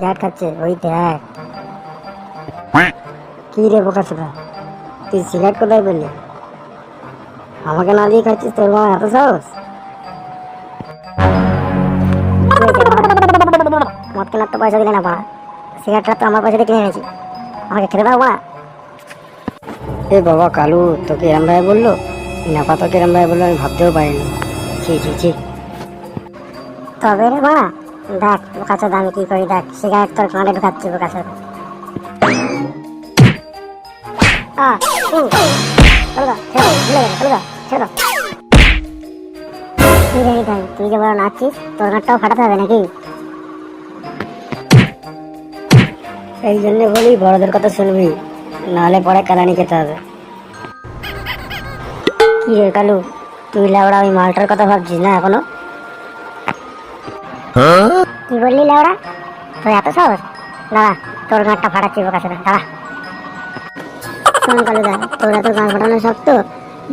Cigarette খাচ্ছে ওই দেখ। কি রে বোকা ছোটা, তুই সিগারেট কোথায় পেলি? আমাকে না দিয়ে খাচ্ছিস? তোর মা এত সাহস? মদ কেনার তো পয়সা দিলে না পা, সিগারেটটা তো আমার পয়সা দিয়ে কিনে এনেছি, আমাকে খেতে দাও মা। এ বাবা কালু, তোকে এরম ভাই বললো? নেপা তোকে এরম ভাই বললো? আমি ভাবতেও পারিনি। ছি ছি ছি। তবে রে মা, দেখ বোকা চোদা আমি কি করি দেখ, সিগারেট তোর কাঁধে ঢুকাচ্ছি বোকা চোদা। তুই যে বড় নাচছিস, তোর গাঁটটাও ফাটাতে হবে নাকি? এই জন্য বলি বড়দের কথা শুনবি, নাহলে পরে কালানি খেতে হবে। কি রে কালু, তুই লাউড়া ওই মালটার কথা ভাবছিস না এখনো? কি বললি লাউড়া? তোর এত সাহস? দাঁড়া, তোর গাঁটটা ফাটাচ্ছি বোকা ছোদা, দাঁড়া। শোন কালু দা, তোর এত গান ফাটানো শক্ত,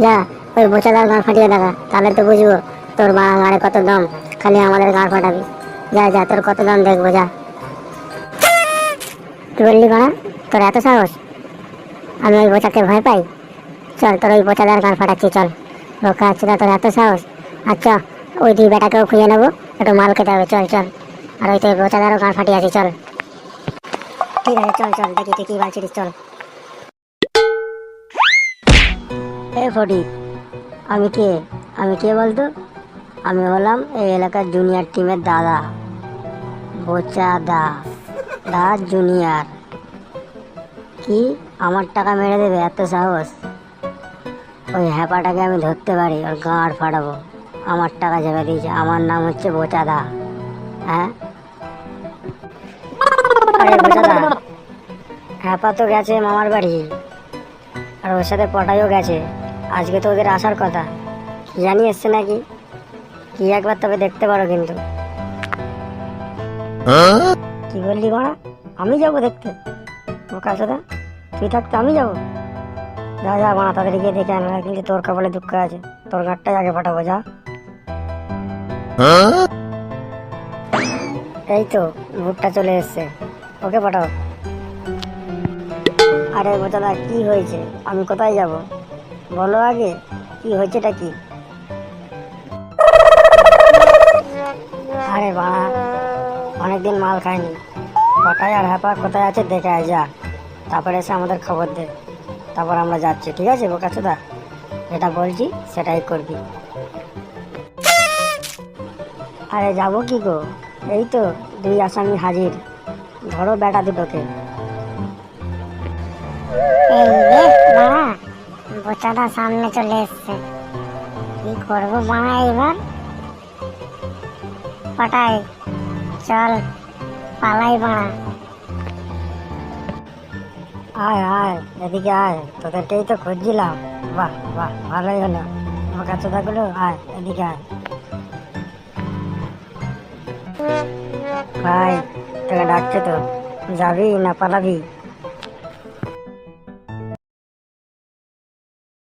যা ওই বোচাদার গান ফাটিয়ে দেখা, তাহলে তো বুঝবো তোর মা গাড়ে কত দম। খালি আমাদের গান ফাটাবি, যা যা তোর কত দম দেখবো, যা। কি বললি বাড়া, তোর এত সাহস? আমি ওই বোচাকে ভয় পাই? চল তোর ওই বোচাদার গান ফাটাচ্ছি, চল। বোকা ছোদা, তোর এত সাহস? আচ্ছা, ওই দুই বেটাকেও খুঁজে নেবো, একটু মাল খেতে হবে, চল চল। আর ওই তো বোচাদারও গান ফাটিয়ে আছি, চল। ঠিক আছে চল চল, দেখি তুই কি বলছিস, চল। এ ফটিক, আমি কে? আমি কে বলতো? আমি হলাম এই এলাকার জুনিয়র টিমের দাদা, বোচা দা, দা জুনিয়র। কি আমার টাকা মেরে দেবে? এত সাহস? ওই হ্যাপাটাকে আমি ধরতে পারি, ওর গাঁড় ফাটাবো। আমার টাকা জেগে দিয়েছে, আমার নাম হচ্ছে বোচা দা। হ্যাঁ, আরে বোচা দা, হ্যাপা তো গেছে মামার বাড়ি, আর ওর সাথে পটাইও গেছে। আজকে তো ওদের আসার কথা, কি জানি এসছে নাকি, কি একবার তবে দেখতে পারো কিন্তু। কি বললি বাড়া? আমি যাবো দেখতে? বোকা চোদা, তুই থাকতে আমি যাবো? যা যা বাড়া, তাদের গিয়ে দেখে আনবে, কিন্তু তোর কপালে দুঃখ আছে, তোর গাঁটটাই আগে ফাটাবো, যা। এই তো ভুট্টা চলে এসছে, ওকে পাঠাও। আরে বোচাদা, কি হয়েছে? আমি কোথায় যাব বলো আগে, কি হয়েছেটা কি? আরে বাড়া, অনেকদিন মাল খাইনি, পটাই আর হ্যাপা কোথায় আছে দেখে আয়, যা। তারপরে এসে আমাদের খবর দে, তারপর আমরা যাচ্ছি, ঠিক আছে বোকা চোদা? যেটা বলছি সেটাই করবি। আরে যাবো কি গো, এই তো দুই আসামি হাজির, ধরো বেটা দুটোকে। এই রে বাড়া, বোচাদা সামনে চলে এসছে, কি করবো বাড়া এবার? পটাই, চল পালাই বাড়া। আয় আয় এদিকে আয়, তোদেরকেই তো খুঁজছিলাম। বাহ বাহ, ভালোই হলো, বোকা চোদাগুলো আয় এদিকে আয়। ভাই তোকে ডাকছে তো, যাবি না পালাবি?